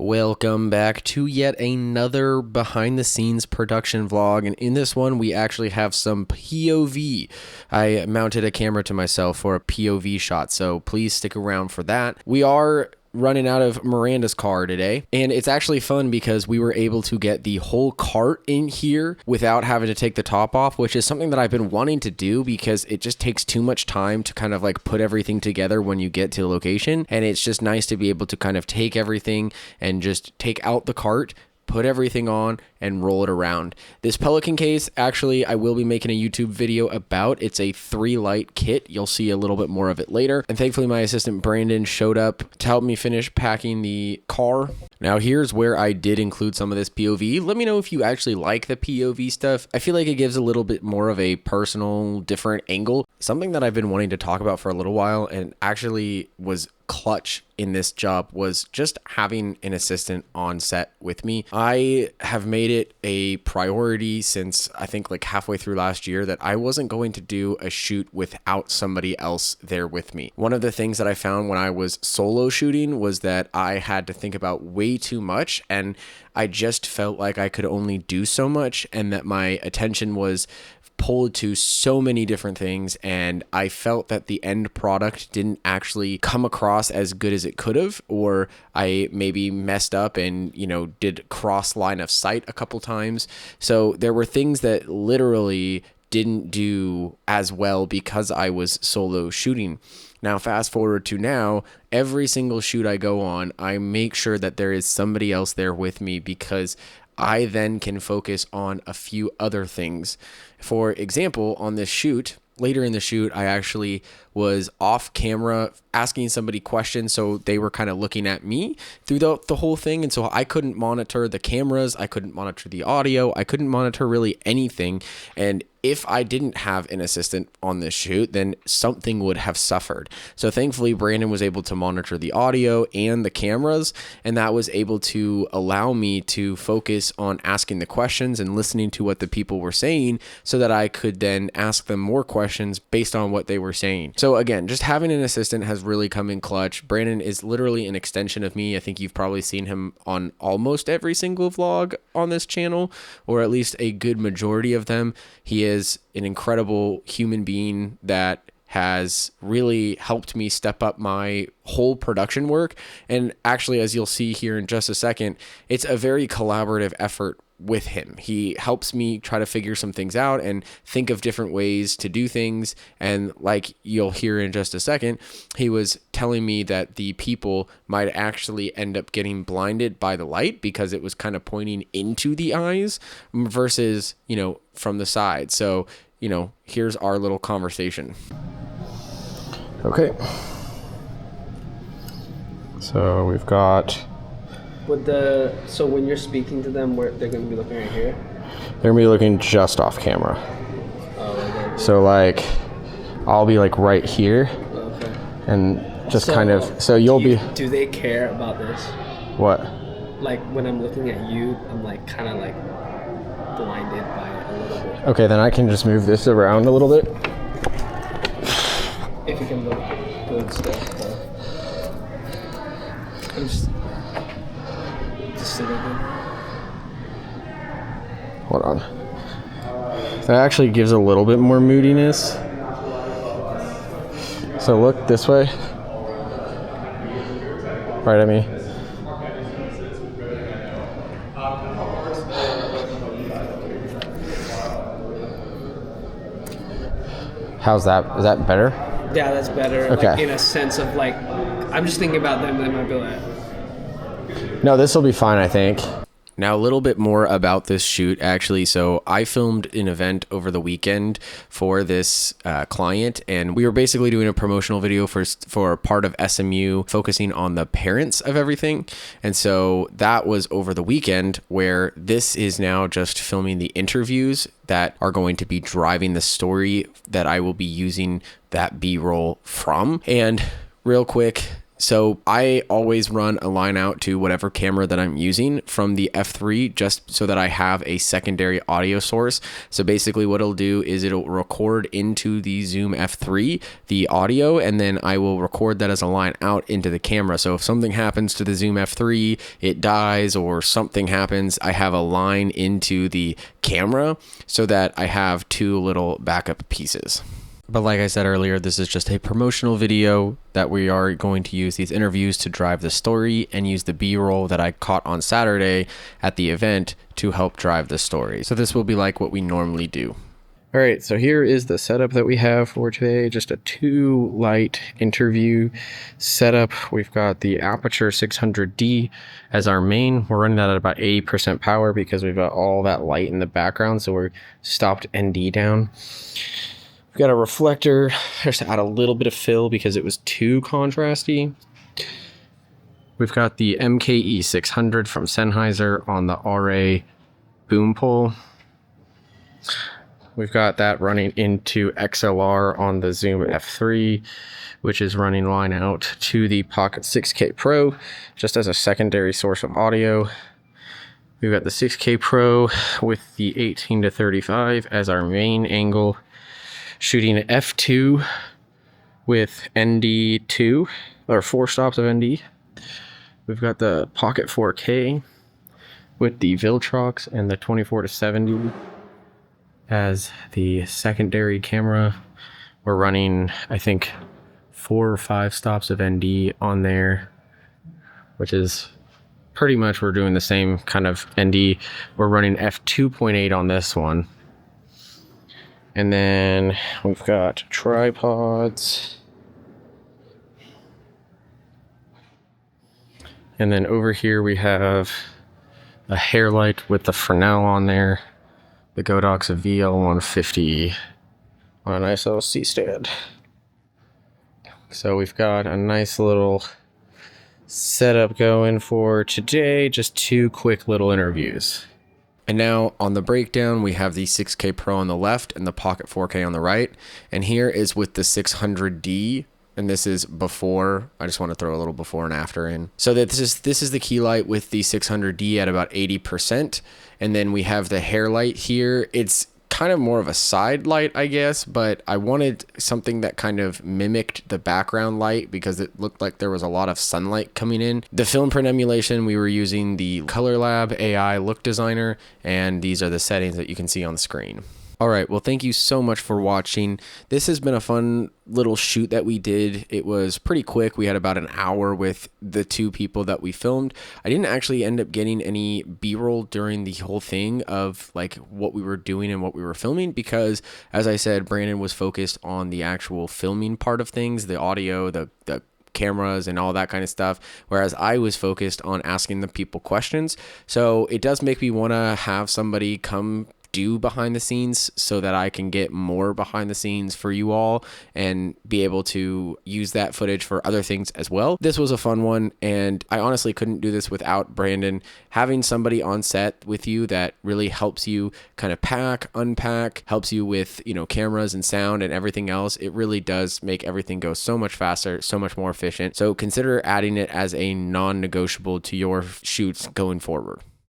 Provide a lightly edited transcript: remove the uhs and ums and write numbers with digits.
Welcome back to yet another behind the scenes production vlog, and in this one we actually have some POV. I mounted a camera to myself for a POV shot, so please stick around for that. We are running out of Miranda's car today, and it's actually fun because we were able to get the whole cart in here without having to take the top off, which is something that I've been wanting to do because it just takes too much time to kind of like put everything together when you get to the location. And it's just nice to be able to kind of take everything and just take out the cart, put everything on, and roll it around. This Pelican case, actually, I will be making a YouTube video about. It's a 3-light kit. You'll see a little bit more of it later. And thankfully, my assistant Brandon showed up to help me finish packing the car. Now, here's where I did include some of this POV. Let me know if you actually like the POV stuff. I feel like it gives a little bit more of a personal, different angle. Something that I've been wanting to talk about for a little while and actually was clutch in this job was just having an assistant on set with me. I have made it a priority since I think like halfway through last year that I wasn't going to do a shoot without somebody else there with me. One of the things that I found when I was solo shooting was that I had to think about way too much, and I just felt like I could only do so much, and that my attention was pulled to so many different things, and I felt that the end product didn't actually come across as good as it could have, or I maybe messed up and, you know, did cross line of sight a couple times. So there were things that literally didn't do as well because I was solo shooting. Now, fast forward to now, every single shoot I go on, I make sure that there is somebody else there with me because I then can focus on a few other things. For example, on this shoot, later in the shoot, I actually was off camera asking somebody questions. So they were kind of looking at me throughout the whole thing. And so I couldn't monitor the cameras. I couldn't monitor the audio. I couldn't monitor really anything. And if I didn't have an assistant on this shoot, then something would have suffered. So thankfully, Brandon was able to monitor the audio and the cameras, and that was able to allow me to focus on asking the questions and listening to what the people were saying so that I could then ask them more questions based on what they were saying. So again, just having an assistant has really come in clutch. Brandon is literally an extension of me. I think you've probably seen him on almost every single vlog on this channel, or at least a good majority of them. He is an incredible human being that has really helped me step up my whole production work. And actually, as you'll see here in just a second, it's a very collaborative effort with him. He helps me try to figure some things out and think of different ways to do things. And like you'll hear in just a second, he was telling me that the people might actually end up getting blinded by the light because it was kind of pointing into the eyes versus, you know, from the side. So, you know, here's our little conversation. Okay. So we've got... So when you're speaking to them, where they're going to be looking right here? They're going to be looking just off camera. Oh, okay. So like, I'll be like right here. Okay. And just kind of, so you'll be... Do they care about this? What? Like when I'm looking at you, I'm like kind of like blinded by it a little bit. Okay, then I can just move this around a little bit. If you can look good stuff. I'm just sitting there. Hold on. That actually gives a little bit more moodiness. So look this way. Right at me. How's that? Is that better? Yeah, that's better. Okay. Like in a sense of like, I'm just thinking about them. They might be like, no, this will be fine, I think. Now, a little bit more about this shoot, actually. So I filmed an event over the weekend for this client, and we were basically doing a promotional video for part of SMU, focusing on the parents of everything. And so that was over the weekend, where this is now just filming the interviews that are going to be driving the story that I will be using that B-roll from. And real quick, So I always run a line out to whatever camera that I'm using from the F3 just so that I have a secondary audio source. So basically what it'll do is it'll record into the Zoom F3 the audio, and then I will record that as a line out into the camera. So if something happens to the Zoom F3, it dies or something happens, I have a line into the camera so that I have two little backup pieces. But like I said earlier, this is just a promotional video that we are going to use these interviews to drive the story and use the B-roll that I caught on Saturday at the event to help drive the story. So this will be like what we normally do. All right, so here is the setup that we have for today. Just a 2-light interview setup. We've got the Aperture 600D as our main. We're running that at about 80% power because we've got all that light in the background, so we're stopped ND down. We've got a reflector just to add a little bit of fill because it was too contrasty. We've got the MKE 600 from Sennheiser on the RA boom pole. We've got that running into XLR on the Zoom F3, which is running line out to the Pocket 6K Pro just as a secondary source of audio. We've got the 6K Pro with the 18-35 as our main angle, shooting at f2 with ND2 or 4 stops of ND. We've got the Pocket 4K with the Viltrox and the 24-70 as the secondary camera. We're running, I think, 4 or 5 stops of ND on there, which is pretty much we're doing the same kind of ND. We're running f2.8 on this one. And then we've got tripods. And then over here we have a hair light with the Fresnel on there. The Godox VL150 on a nice little C-stand. So we've got a nice little setup going for today. Just 2 quick little interviews. And now on the breakdown, we have the 6K Pro on the left and the Pocket 4K on the right. And here is with the 600D. And this is before. I just want to throw a little before and after in. So that this is the key light with the 600D at about 80%. And then we have the hair light here. It's kind of more of a side light, I guess, but I wanted something that kind of mimicked the background light because it looked like there was a lot of sunlight coming in. The film print emulation, we were using the Color Lab AI look designer, and these are the settings that you can see on the screen. All right, well, thank you so much for watching. This has been a fun little shoot that we did. It was pretty quick. We had about an hour with the 2 people that we filmed. I didn't actually end up getting any B-roll during the whole thing of like what we were doing and what we were filming because, as I said, Brandon was focused on the actual filming part of things, the audio, the cameras and all that kind of stuff, whereas I was focused on asking the people questions. So it does make me want to have somebody come do behind the scenes so that I can get more behind the scenes for you all and be able to use that footage for other things as well. This was a fun one, and I honestly couldn't do this without Brandon. Having somebody on set with you that really helps you kind of pack, unpack, helps you with, you know, cameras and sound and everything else, it really does make everything go so much faster, so much more efficient. So consider adding it as a non-negotiable to your shoots going forward.